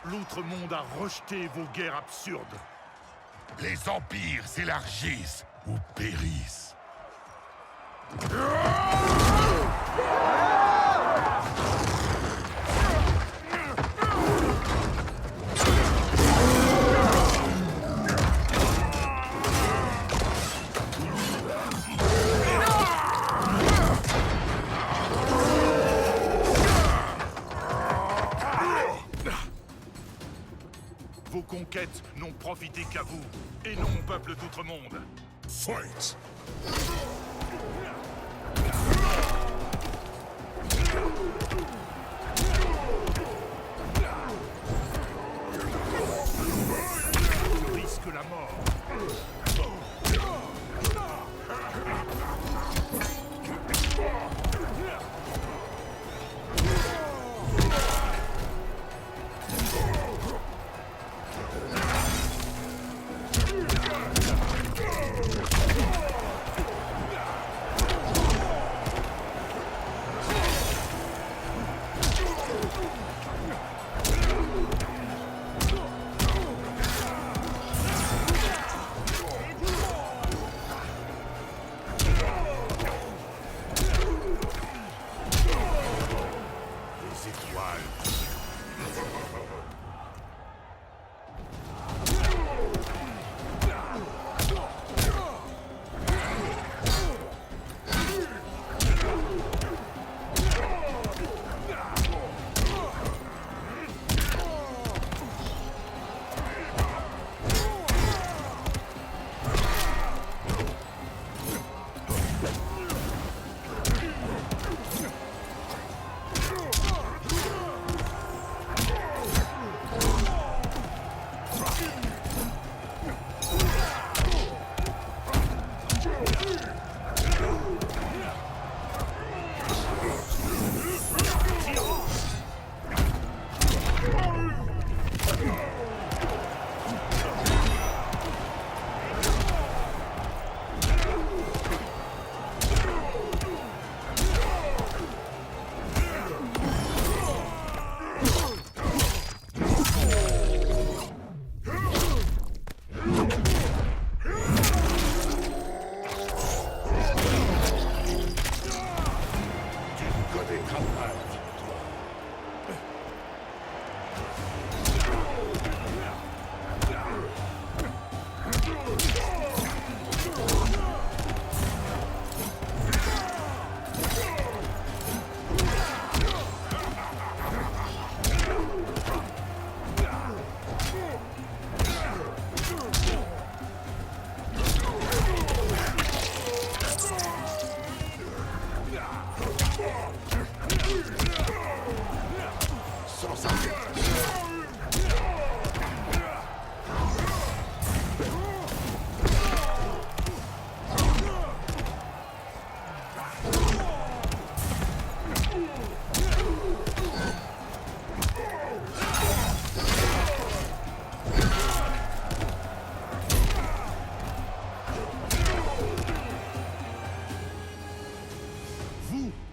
L'Outre-Monde a rejeté vos guerres absurdes. Les empires s'élargissent ou périssent. Vos conquêtes n'ont profité qu'à vous, et non au peuple d'Outre-Monde. Fight! Je risque la mort. Les étoiles.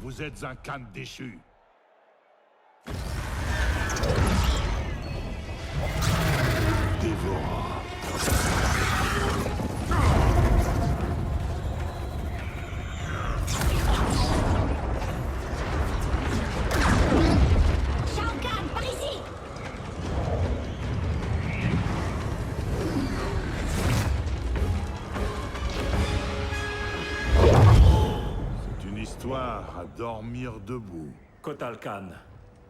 Vous êtes un Khan déchu. Dévorant. Shao Kahn, par ici! C'est une histoire à dormir debout. Kotal Kahn,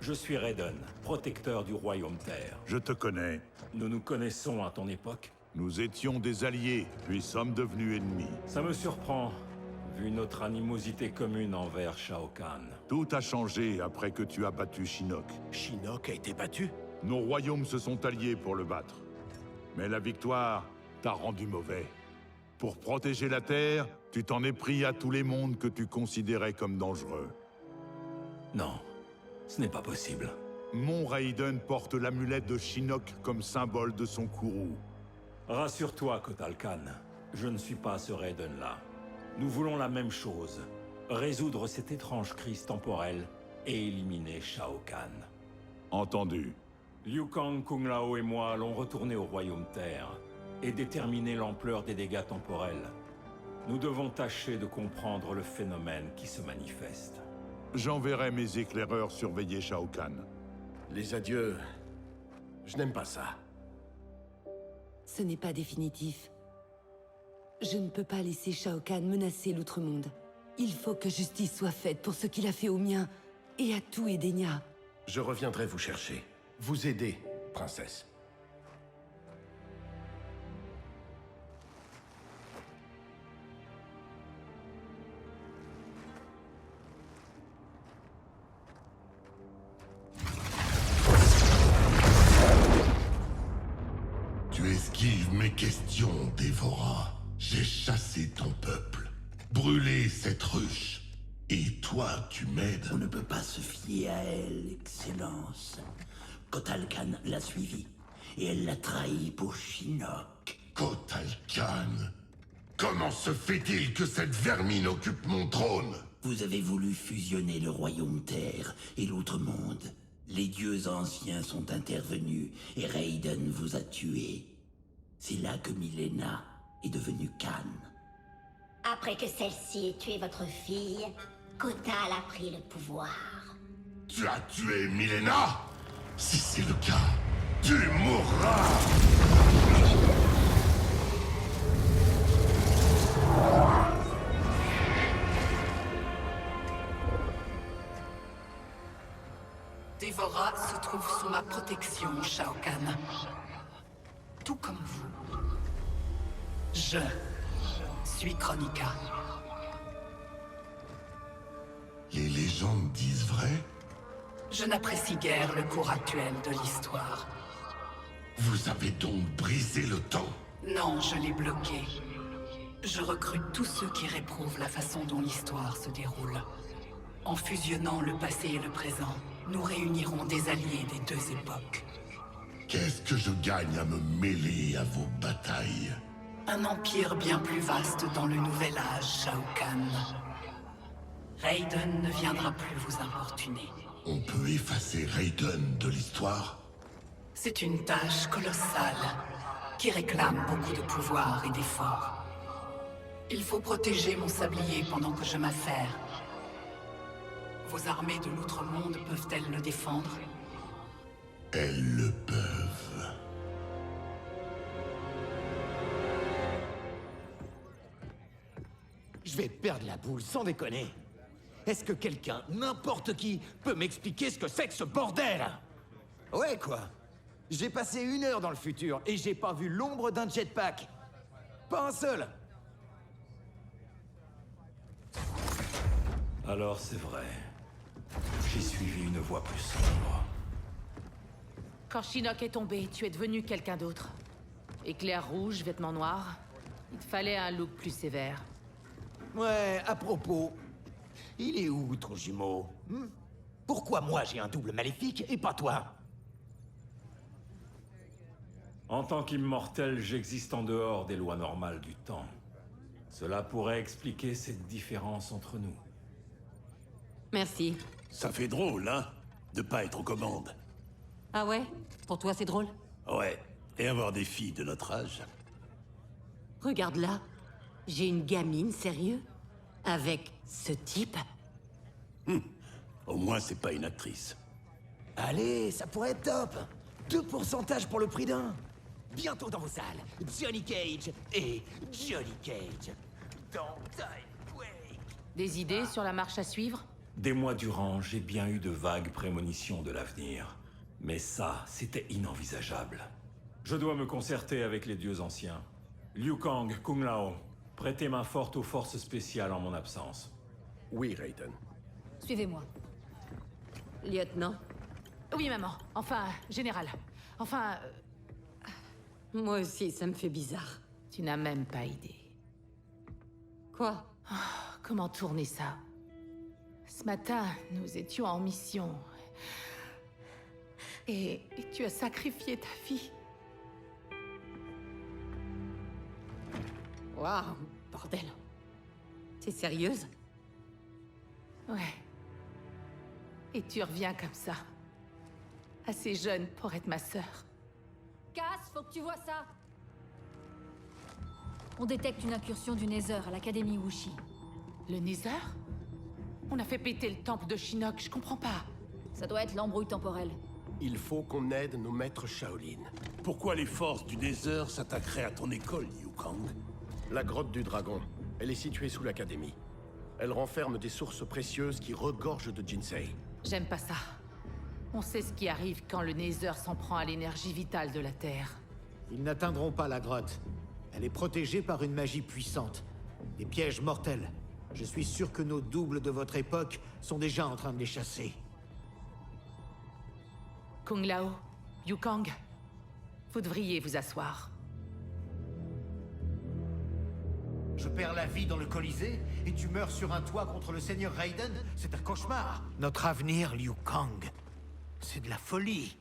je suis Raiden, protecteur du royaume Terre. Je te connais. Nous nous connaissons à ton époque. Nous étions des alliés, puis sommes devenus ennemis. Ça me surprend, vu notre animosité commune envers Shao Kahn. Tout a changé après que tu as battu Shinnok. Shinnok a été battu? Nos royaumes se sont alliés pour le battre. Mais la victoire t'a rendu mauvais. Pour protéger la Terre, tu t'en es pris à tous les mondes que tu considérais comme dangereux. Non, ce n'est pas possible. Mon Raiden porte l'amulette de Shinnok comme symbole de son courroux. Rassure-toi, Kotal Kahn, je ne suis pas ce Raiden-là. Nous voulons la même chose, résoudre cette étrange crise temporelle et éliminer Shao Kahn. Entendu. Liu Kang, Kung Lao et moi allons retourner au Royaume Terre et déterminer l'ampleur des dégâts temporels. Nous devons tâcher de comprendre le phénomène qui se manifeste. J'enverrai mes éclaireurs surveiller Shao Kahn. Les adieux... Je n'aime pas ça. Ce n'est pas définitif. Je ne peux pas laisser Shao Kahn menacer l'Outre-Monde. Il faut que justice soit faite pour ce qu'il a fait au mien et à tout Edenia. Je reviendrai vous chercher. Vous aider, princesse. Tu esquives mes questions, Dévora. J'ai chassé ton peuple, brûlé cette ruche. Et toi, tu m'aides? On ne peut pas se fier à elle, Excellence. Kotal Kahn l'a suivie, et elle l'a trahi pour Shinnok. Kotal Kahn? Comment se fait-il que cette vermine occupe mon trône? Vous avez voulu fusionner le Royaume Terre et l'Outre-Monde. Les dieux anciens sont intervenus, et Raiden vous a tué. C'est là que Mileena est devenue Kahn. Après que celle-ci ait tué votre fille, Kotal a pris le pouvoir. Tu as tué Mileena? Si c'est le cas, tu mourras! Dévora se trouve sous ma protection, Shao Kahn. Tout comme vous. Je suis Kronika. Les légendes disent vrai? Je n'apprécie guère le cours actuel de l'histoire. Vous avez donc brisé le temps? Non, je l'ai bloqué. Je recrute tous ceux qui réprouvent la façon dont l'histoire se déroule. En fusionnant le passé et le présent, nous réunirons des alliés des deux époques. Qu'est-ce que je gagne à me mêler à vos batailles? Un empire bien plus vaste dans le nouvel âge, Shao Kahn. Raiden ne viendra plus vous importuner. On peut effacer Raiden de l'histoire? C'est une tâche colossale, qui réclame beaucoup de pouvoir et d'efforts. Il faut protéger mon sablier pendant que je m'affaire. Vos armées de l'Outre-Monde peuvent-elles le défendre? Elles le peuvent. Je vais perdre la boule, sans déconner. Est-ce que quelqu'un, n'importe qui, peut m'expliquer ce que c'est que ce bordel? Ouais, quoi. J'ai passé 1 heure dans le futur et j'ai pas vu l'ombre d'un jetpack. Pas un seul. Alors c'est vrai. J'ai suivi une voie plus sombre. Quand Shinnok est tombé, tu es devenu quelqu'un d'autre. Éclair rouge, vêtements noirs. Il te fallait un look plus sévère. Ouais, à propos, il est où ton jumeau? Pourquoi moi j'ai un double maléfique et pas toi? En tant qu'immortel, j'existe en dehors des lois normales du temps. Cela pourrait expliquer cette différence entre nous. Merci. Ça fait drôle, hein? De pas être aux commandes. Ah ouais? Pour toi, c'est drôle? Ouais, et avoir des filles de notre âge. Regarde là. J'ai une gamine, sérieux? Avec ce type? Au moins, c'est pas une actrice. Allez, ça pourrait être top. 2% pour le prix d'un. Bientôt dans vos salles, Johnny Cage et Johnny Cage. Dans Time Quake. Des idées sur la marche à suivre? Des mois durant, j'ai bien eu de vagues prémonitions de l'avenir. Mais ça, c'était inenvisageable. Je dois me concerter avec les dieux anciens. Liu Kang, Kung Lao, prêtez main forte aux forces spéciales en mon absence. Oui, Raiden. Suivez-moi. Lieutenant? Oui, maman. Enfin, général. Enfin... Moi aussi, ça me fait bizarre. Tu n'as même pas idée. Quoi? Comment tourner ça? Ce matin, nous étions en mission. Et tu as sacrifié ta fille. Waouh, bordel. T'es sérieuse? Ouais. Et tu reviens comme ça. Assez jeune pour être ma sœur. Cass, faut que tu vois ça. On détecte une incursion du Nether à l'Académie Wuxi. Le Nether? On a fait péter le temple de Shinnok, je comprends pas. Ça doit être l'embrouille temporelle. Il faut qu'on aide nos maîtres Shaolin. Pourquoi les forces du Nether s'attaqueraient à ton école, Liu Kang? La grotte du dragon. Elle est située sous l'académie. Elle renferme des sources précieuses qui regorgent de Jinsei. J'aime pas ça. On sait ce qui arrive quand le Nether s'en prend à l'énergie vitale de la Terre. Ils n'atteindront pas la grotte. Elle est protégée par une magie puissante. Des pièges mortels. Je suis sûr que nos doubles de votre époque sont déjà en train de les chasser. Kung Lao, Liu Kang, vous devriez vous asseoir. Je perds la vie dans le Colisée et tu meurs sur un toit contre le Seigneur Raiden? C'est un cauchemar. Notre avenir, Liu Kang, c'est de la folie.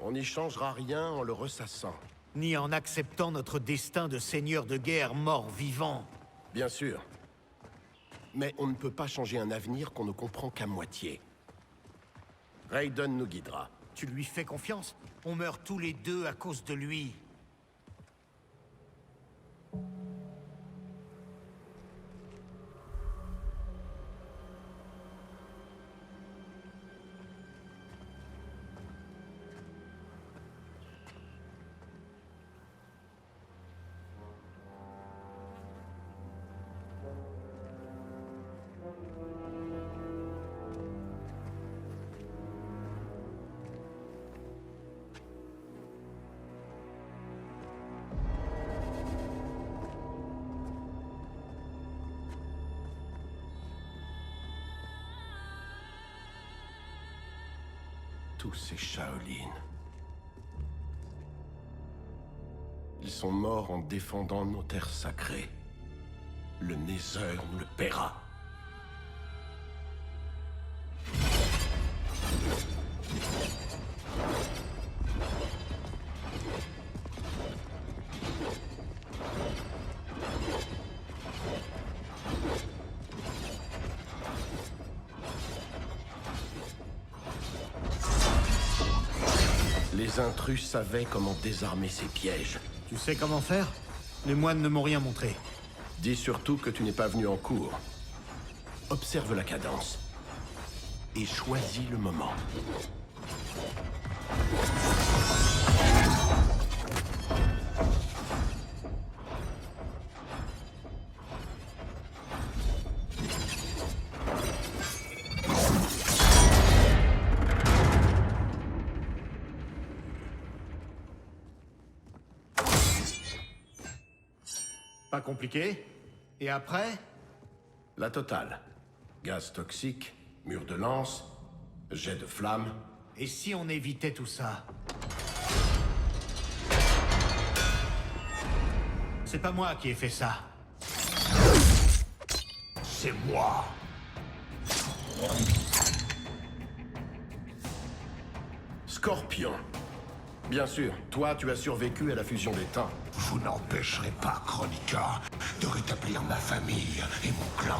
On n'y changera rien en le ressassant. Ni en acceptant notre destin de seigneur de guerre mort-vivant. Bien sûr. Mais on ne peut pas changer un avenir qu'on ne comprend qu'à moitié. Raiden nous guidera. Tu lui fais confiance? On meurt tous les deux à cause de lui. Tous ces Shaolin. Ils sont morts en défendant nos terres sacrées. Le Nether nous le paiera. Les intrus savaient comment désarmer ces pièges. Tu sais comment faire? Les moines ne m'ont rien montré. Dis surtout que tu n'es pas venu en cours. Observe la cadence. Et choisis le moment. Pas compliqué. Et après? La totale. Gaz toxique, mur de lance, jet de flamme. Et si on évitait tout ça? C'est pas moi qui ai fait ça. C'est moi. Scorpion. Bien sûr, toi, tu as survécu à la fusion des temps. Vous n'empêcherez pas Kronika de rétablir ma famille et mon clan.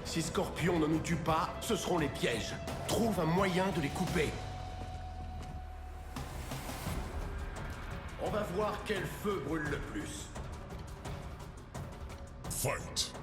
Si Scorpion ne nous tue pas, ce seront les pièges. Trouve un moyen de les couper. On va voir quel feu brûle le plus. Fight.